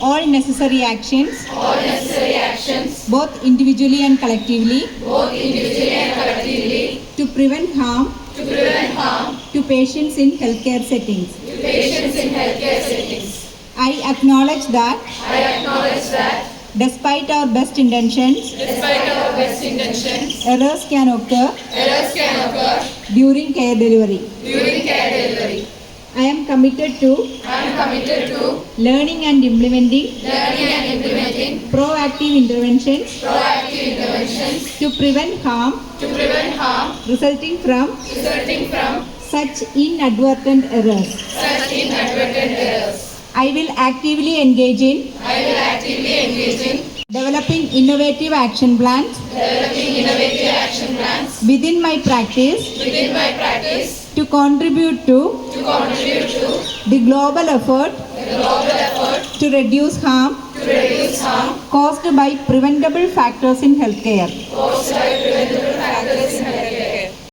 all necessary actions, both individually and collectively, to prevent harm to patients in healthcare settings. I acknowledge that despite our best intentions, errors can occur during care delivery. I am committed to learning and implementing proactive interventions to prevent harm resulting from such inadvertent errors. I will actively engage in developing innovative action plans within my practice to contribute to the global effort to reduce harm caused by preventable factors in healthcare.